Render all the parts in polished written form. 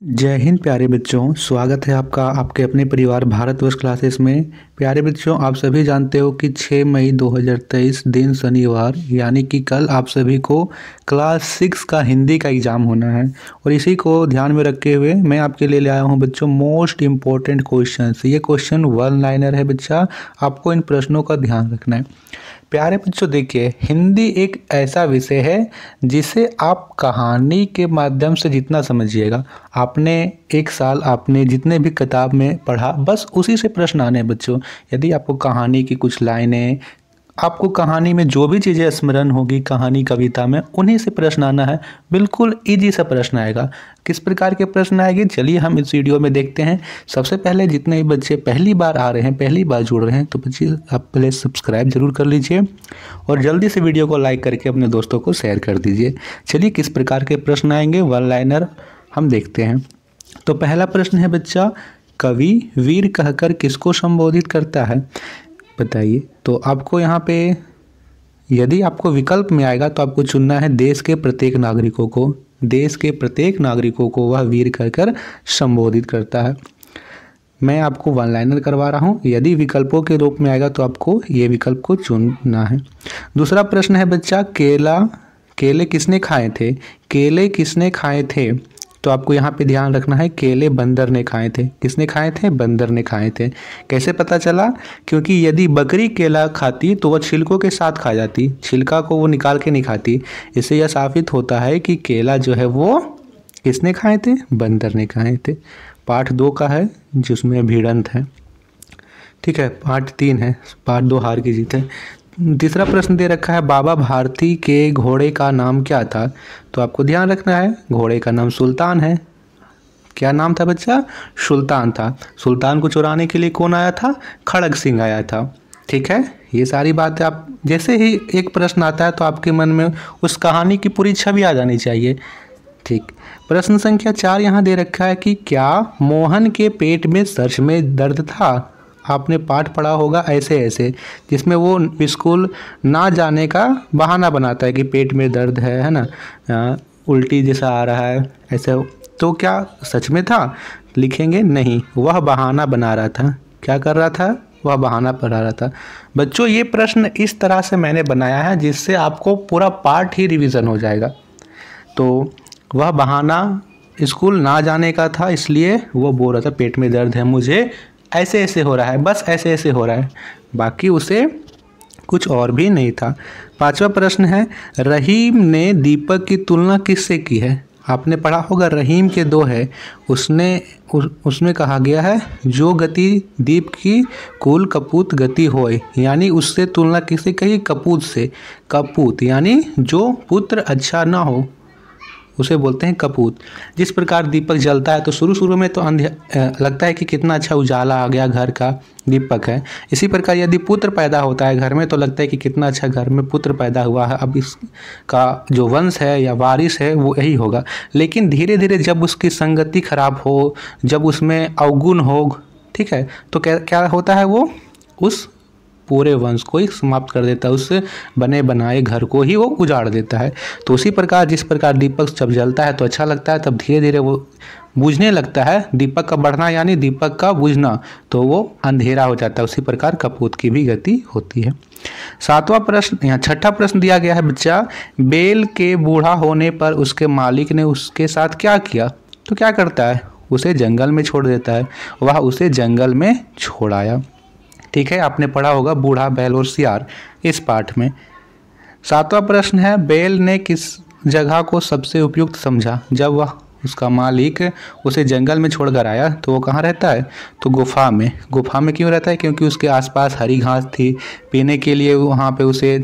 जय हिंद प्यारे बच्चों, स्वागत है आपका आपके अपने परिवार भारतवर्ष क्लासेस में। प्यारे बच्चों, आप सभी जानते हो कि 6 मई 2023 दिन शनिवार यानी कि कल आप सभी को क्लास 6 का हिंदी का एग्ज़ाम होना है। और इसी को ध्यान में रखते हुए मैं आपके लिए ले आया हूं बच्चों मोस्ट इम्पोर्टेंट क्वेश्चंस। ये क्वेश्चन वन लाइनर है बच्चा, आपको इन प्रश्नों का ध्यान रखना है। प्यारे बच्चों देखिए, हिंदी एक ऐसा विषय है जिसे आप कहानी के माध्यम से जितना समझिएगा, आपने एक साल आपने जितने भी किताब में पढ़ा बस उसी से प्रश्न आने हैं बच्चों। यदि आपको कहानी की कुछ लाइनें, आपको कहानी में जो भी चीज़ें स्मरण होगी कहानी कविता में, उन्हीं से प्रश्न आना है। बिल्कुल इजी सा प्रश्न आएगा। किस प्रकार के प्रश्न आएंगे चलिए हम इस वीडियो में देखते हैं। सबसे पहले जितने भी बच्चे पहली बार आ रहे हैं, पहली बार जुड़ रहे हैं, तो बच्चे आप पहले सब्सक्राइब जरूर कर लीजिए और जल्दी से वीडियो को लाइक करके अपने दोस्तों को शेयर कर दीजिए। चलिए किस प्रकार के प्रश्न आएंगे वन लाइनर हम देखते हैं। तो पहला प्रश्न है बच्चा, कवि वीर कहकर किसको संबोधित करता है, बताइए। तो आपको यहाँ पे यदि आपको विकल्प में आएगा तो आपको चुनना है देश के प्रत्येक नागरिकों को। देश के प्रत्येक नागरिकों को वह वीर कहकर संबोधित करता है। मैं आपको वन लाइनर करवा रहा हूँ। यदि विकल्पों के रूप में आएगा तो आपको ये विकल्प को चुनना है। दूसरा प्रश्न है बच्चा, केले किसने खाए थे। केले किसने खाए थे, तो आपको यहाँ पे ध्यान रखना है केले बंदर ने खाए थे। किसने खाए थे, बंदर ने खाए थे। कैसे पता चला, क्योंकि यदि बकरी केला खाती तो वह छिलकों के साथ खा जाती, छिलका को वो निकाल के नहीं खाती। इससे यह साबित होता है कि केला जो है वो किसने खाए थे, बंदर ने खाए थे। पार्ट 2 का है जिसमें भिड़ंत है, ठीक है। पार्ट 3 है, पार्ट 2 हार की जीत है। तीसरा प्रश्न दे रखा है, बाबा भारती के घोड़े का नाम क्या था, तो आपको ध्यान रखना है घोड़े का नाम सुल्तान है। क्या नाम था बच्चा, सुल्तान था। सुल्तान को चुराने के लिए कौन आया था, खड़ग सिंह आया था, ठीक है। ये सारी बातें आप जैसे ही एक प्रश्न आता है तो आपके मन में उस कहानी की पूरी छवि आ जानी चाहिए, ठीक। प्रश्न संख्या 4 यहाँ दे रखा है कि क्या मोहन के पेट में सच में दर्द था। आपने पाठ पढ़ा होगा ऐसे ऐसे, जिसमें वो स्कूल ना जाने का बहाना बनाता है कि पेट में दर्द है ना, उल्टी जैसा आ रहा है ऐसे। तो क्या सच में था, लिखेंगे नहीं, वह बहाना बना रहा था। क्या कर रहा था, वह बहाना बना रहा था। बच्चों ये प्रश्न इस तरह से मैंने बनाया है जिससे आपको पूरा पाठ ही रिवीजन हो जाएगा। तो वह बहाना स्कूल ना जाने का था, इसलिए वो बोल रहा था पेट में दर्द है मुझे, ऐसे ऐसे हो रहा है, बस ऐसे ऐसे हो रहा है, बाकी उसे कुछ और भी नहीं था। 5वां प्रश्न है, रहीम ने दीपक की तुलना किससे की है। आपने पढ़ा होगा रहीम के 2 है, उसमें कहा गया है जो गति दीप की कुल कपूत गति होए, यानी उससे तुलना किससे कही, कपूत से। कपूत यानी जो पुत्र अच्छा ना हो उसे बोलते हैं कपूत। जिस प्रकार दीपक जलता है तो शुरू में तो लगता है कि कितना अच्छा उजाला आ गया, घर का दीपक है। इसी प्रकार यदि पुत्र पैदा होता है घर में तो लगता है कि कितना अच्छा घर में पुत्र पैदा हुआ है, अब इसका जो वंश है या वारिस है वो यही होगा। लेकिन धीरे धीरे जब उसकी संगति खराब हो, जब उसमें अवगुण हो, ठीक है, तो क्या होता है, वो उस पूरे वंश को ही समाप्त कर देता है, उससे बने बनाए घर को ही वो उजाड़ देता है। तो उसी प्रकार जिस प्रकार दीपक जब जलता है तो अच्छा लगता है, तब धीरे धीरे वो बुझने लगता है, दीपक का बढ़ना यानी दीपक का बुझना, तो वो अंधेरा हो जाता है। उसी प्रकार कपूत की भी गति होती है। 7वां प्रश्न, यहाँ 6ठा प्रश्न दिया गया है बच्चा, बेल के बूढ़ा होने पर उसके मालिक ने उसके साथ क्या किया, तो क्या करता है, उसे जंगल में छोड़ देता है। वह उसे जंगल में छोड़ाया, ठीक है। आपने पढ़ा होगा बूढ़ा बैल और सियार इस पाठ में। 7वां प्रश्न है, बैल ने किस जगह को सबसे उपयुक्त समझा। जब वह उसका मालिक उसे जंगल में छोड़कर आया तो वो कहाँ रहता है, तो गुफा में। गुफा में क्यों रहता है, क्योंकि उसके आसपास हरी घास थी, पीने के लिए वहाँ पे उसे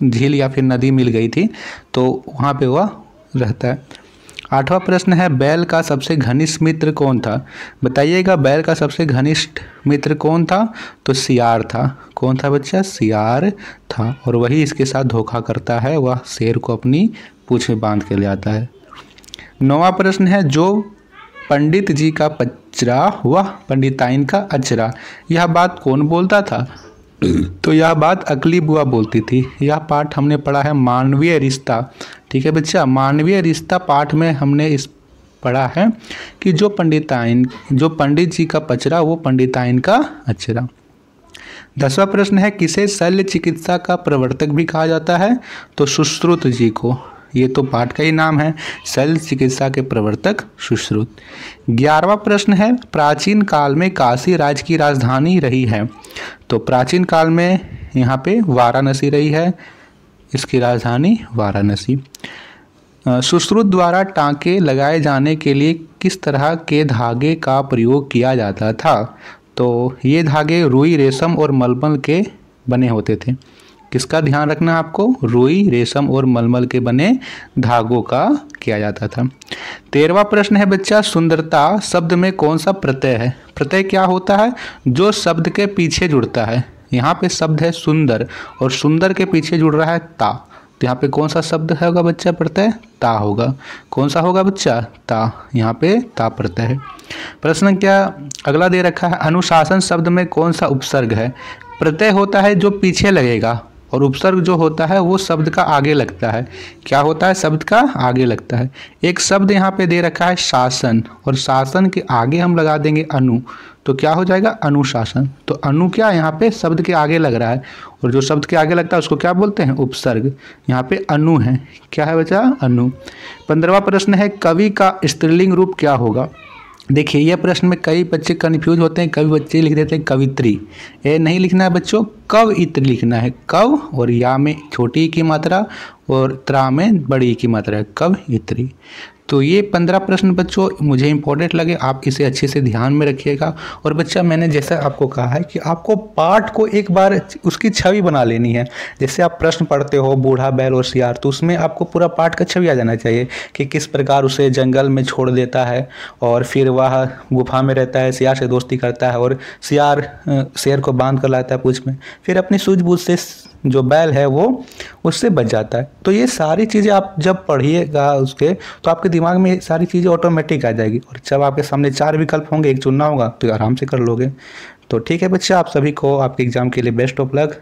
झील या फिर नदी मिल गई थी, तो वहाँ पे वह रहता है। 8वां प्रश्न है, बैल का सबसे घनिष्ठ मित्र कौन था, बताइएगा। बैल का सबसे घनिष्ठ मित्र कौन था, तो सियार था। कौन था बच्चा, सियार था, और वही इसके साथ धोखा करता है, वह शेर को अपनी पूंछ में बांध के ले आता है। 9वां प्रश्न है, जो पंडित जी का पचरा वह पंडिताइन का अचरा, यह बात कौन बोलता था, तो यह बात अकली बुआ बोलती थी। यह पाठ हमने पढ़ा है मानवीय रिश्ता, ठीक है बच्चा। मानवीय रिश्ता पाठ में हमने इस पढ़ा है कि जो पंडित जी का पचरा वो पंडिताइन का अचरा। 10वां प्रश्न है, किसे शल्य चिकित्सा का प्रवर्तक भी कहा जाता है? तो सुश्रुत जी को। ये तो पाठ का ही नाम है, शल्य चिकित्सा के प्रवर्तक सुश्रुत। 11वां प्रश्न है, प्राचीन काल में काशी राज्य की राजधानी रही है? तो प्राचीन काल में यहाँ पे वाराणसी रही है, इसकी राजधानी वाराणसी। सुश्रुत द्वारा टाँके लगाए जाने के लिए किस तरह के धागे का प्रयोग किया जाता था? तो ये धागे रुई, रेशम और मलमल के बने होते थे। किसका ध्यान रखना है आपको? रुई, रेशम और मलमल के बने धागों का किया जाता था। 13वां प्रश्न है बच्चा, सुंदरता शब्द में कौन सा प्रत्यय है? प्रत्यय क्या होता है? जो शब्द के पीछे जुड़ता है। यहाँ पे शब्द है सुंदर और सुंदर के पीछे जुड़ रहा है ता, तो यहाँ पे कौन सा शब्द होगा बच्चा? प्रत्यय ता होगा। कौन सा होगा बच्चा? ता। यहाँ पे ता प्रत्यय है। प्रश्न क्या अगला दे रखा है, अनुशासन शब्द में कौन सा उपसर्ग है? प्रत्यय होता है जो पीछे लगेगा और उपसर्ग जो होता है वो शब्द का आगे लगता है। क्या होता है? शब्द का आगे लगता है। एक शब्द यहाँ पे दे रखा है शासन, और शासन के आगे हम लगा देंगे अनु, तो क्या हो जाएगा? अनुशासन। तो अनु क्या यहाँ पे शब्द के आगे लग रहा है, और जो शब्द के आगे लगता है उसको क्या बोलते हैं? उपसर्ग। यहाँ पे अनु है। क्या है बच्चा? अनु। 15वां प्रश्न है, कवि का स्त्रीलिंग रूप क्या होगा? देखिए यह प्रश्न में कई बच्चे कन्फ्यूज होते हैं, कई बच्चे लिख देते हैं कवित्री। ये नहीं लिखना है बच्चों, कवइत्र लिखना है। कव और या में छोटी ई की मात्रा और त्रा में बड़ी ई की मात्रा है, कवइत्री। तो ये 15 प्रश्न बच्चों मुझे इंपॉर्टेंट लगे, आप इसे अच्छे से ध्यान में रखिएगा। और बच्चा मैंने जैसा आपको कहा है कि आपको पाठ को एक बार उसकी छवि बना लेनी है। जैसे आप प्रश्न पढ़ते हो बूढ़ा बैल और सियार, तो उसमें आपको पूरा पाठ का छवि आ जाना चाहिए कि किस प्रकार उसे जंगल में छोड़ देता है और फिर वह गुफा में रहता है, सियार से दोस्ती करता है और सियार शेर को बांध कर लाता है पूंछ में, फिर अपनी सूझबूझ से जो बैल है वो उससे बच जाता है। तो ये सारी चीज़ें आप जब पढ़िएगा उसके, तो आपके दिमाग में सारी चीज़ें ऑटोमेटिक आ जाएगी। और जब आपके सामने 4 विकल्प होंगे, एक चुनना होगा, तो आराम से कर लोगे। तो ठीक है बच्चा, आप सभी को आपके एग्जाम के लिए बेस्ट ऑफ लक।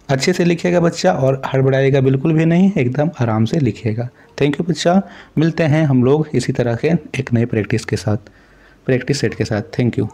अच्छे से लिखिएगा बच्चा और हड़बड़ाइएगा बिल्कुल भी नहीं, एकदम आराम से लिखिएगा। थैंक यू बच्चा, मिलते हैं हम लोग इसी तरह के एक नए प्रैक्टिस के साथ, प्रैक्टिस सेट के साथ। Thank you.